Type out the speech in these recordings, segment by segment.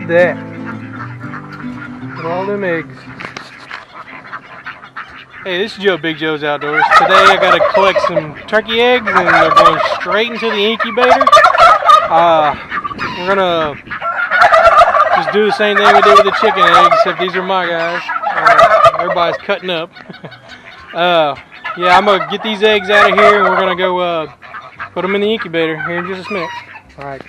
at that. Look at all them eggs. Hey, this is Joe, Big Joe's Outdoors. Today I got to collect some turkey eggs and they're going straight into the incubator. We're going to just do the same thing we did with the chicken eggs, except these are my guys. Everybody's cutting up. Yeah, I'm going to get these eggs out of here and we're going to go put them in the incubator here in just a minute. Alright.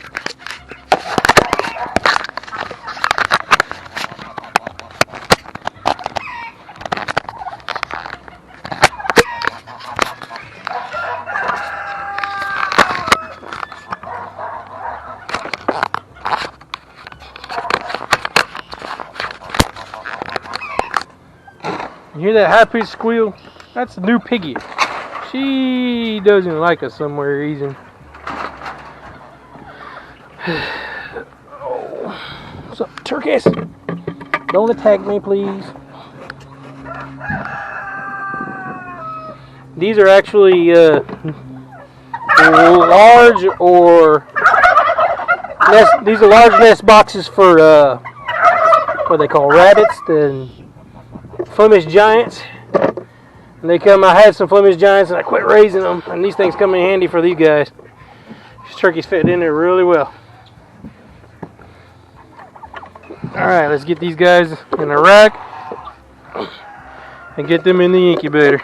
You hear that high-pitched squeal? That's the new piggy. She doesn't like us some reason. Oh, what's up, turkeys? Don't attack me, please. These are actually large or these are large nest boxes for what they call rabbits and Flemish giants. And they come. I had some Flemish giants and I quit raising them, and these things come in handy for these guys. These turkeys fit in there really well. Alright, let's get these guys in a rack and get them in the incubator.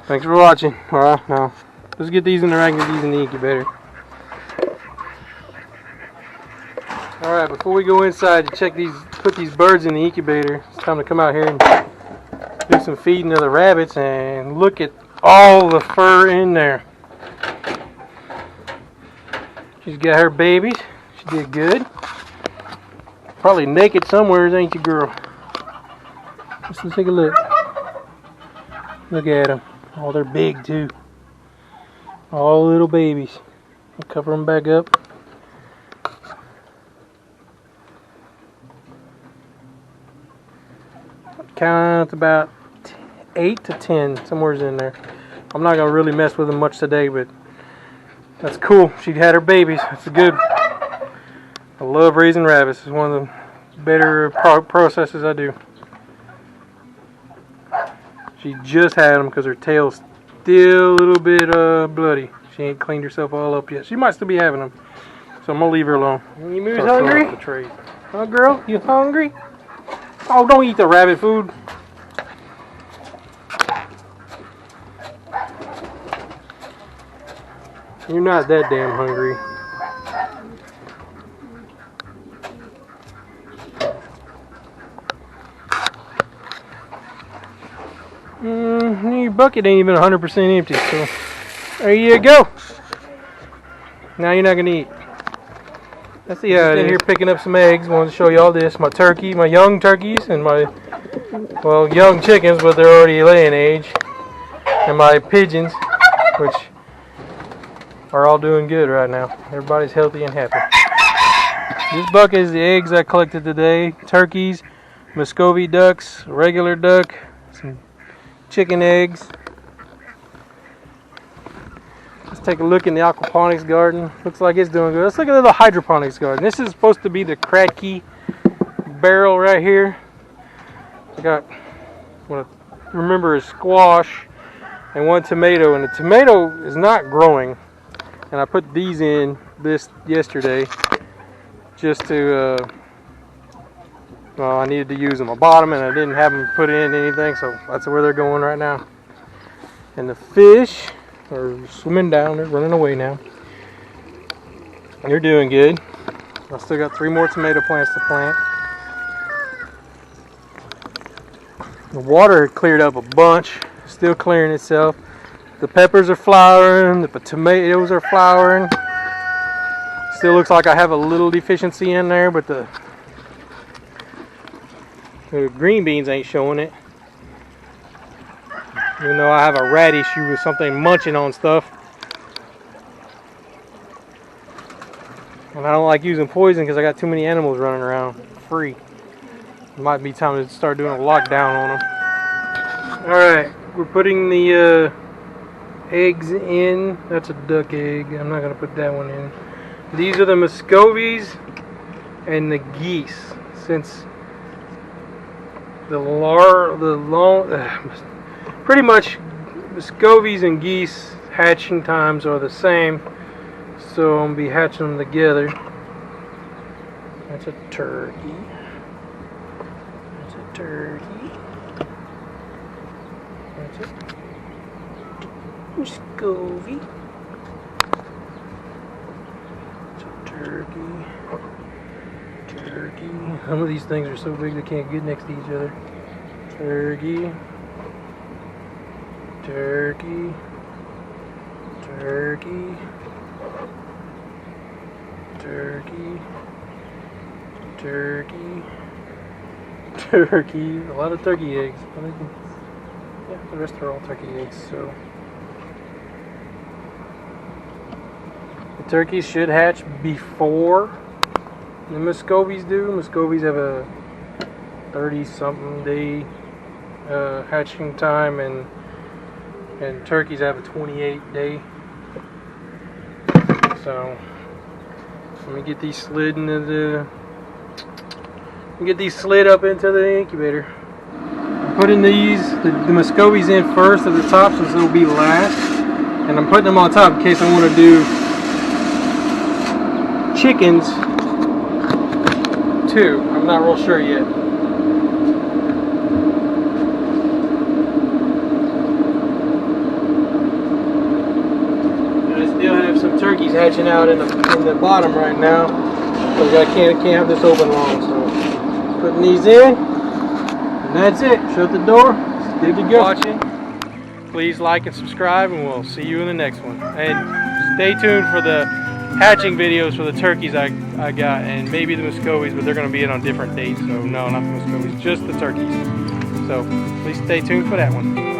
Thanks for watching. Alright, now let's get these in the rack and get these in the incubator. Alright, before we go inside to check these, put these birds in the incubator, it's time to come out here and do some feeding of the rabbits, and look at all the fur in there. She's got her babies. She did good. Probably naked somewhere, ain't you, girl? Let's take a look. Look at them. Oh, they're big too. All little babies. I'll cover them back up. Count about 8 to 10, somewhere's in there. I'm not gonna really mess with them much today, but that's cool. She had her babies. That's good. I love raising rabbits. It's one of the better processes I do. She just had them because her tail's still a little bit bloody. She ain't cleaned herself all up yet. She might still be having them, so I'm gonna leave her alone. You moose hungry? Huh, girl? You hungry? Oh, don't eat the rabbit food. You're not that damn hungry. Your bucket ain't even 100% empty, so there you go. Now you're not gonna eat. Let's see how it is. Here picking up some eggs. I wanted to show you all this. My turkey, my young turkeys, and my, well, young chickens, but they're already laying age. And my pigeons, which are all doing good right now. Everybody's healthy and happy. This bucket is the eggs I collected today. Turkeys, Muscovy ducks, regular duck, some chicken eggs. Let's take a look in the aquaponics garden. Looks like it's doing good. Let's look at the hydroponics garden. This is supposed to be the cracky barrel right here. I got what I remember is squash and one tomato, and the tomato is not growing. And I put these in this yesterday just to well, I needed to use them. I bought them and I didn't have them put in anything, so that's where they're going right now. And the fish are swimming down. They're running away now. They're doing good. I still got 3 more tomato plants to plant. The water cleared up a bunch. Still clearing itself. The peppers are flowering. The tomatoes are flowering. Still looks like I have a little deficiency in there, but the green beans ain't showing it. Even though I have a rat issue with something munching on stuff. And I don't like using poison because I got too many animals running around free. It might be time to start doing a lockdown on them. Alright, we're putting the eggs in. That's a duck egg. I'm not going to put that one in. These are the Muscovies. and the geese, since pretty much Muscovies and geese hatching times are the same, so I'm gonna be hatching them together. That's a turkey. That's a turkey. That's a Muscovy. That's a turkey. Turkey. Some of these things are so big they can't get next to each other. Turkey. Turkey. Turkey. Turkey. Turkey. Turkey. A lot of turkey eggs. Yeah, the rest are all turkey eggs, so. The turkeys should hatch before the Muscovies do. Muscovies have a 30-something day hatching time, and turkeys have a 28-day. So let me get these slid into the. Get these slid up into the incubator. I'm putting these the Muscovies in first at the top, since they'll be last, and I'm putting them on top in case I want to do chickens too. I'm not real sure yet. I still have some turkeys hatching out in the bottom right now, because I can't have this open long. So putting these in, and that's it. Shut the door. It's good to go. Watching. Please like and subscribe, and we'll see you in the next one. And stay tuned for the hatching videos for the turkeys I got, and maybe the Muscovies, but they're going to be in on different dates. So no, not the Muscovies, just the turkeys. So please stay tuned for that one. Bye-bye.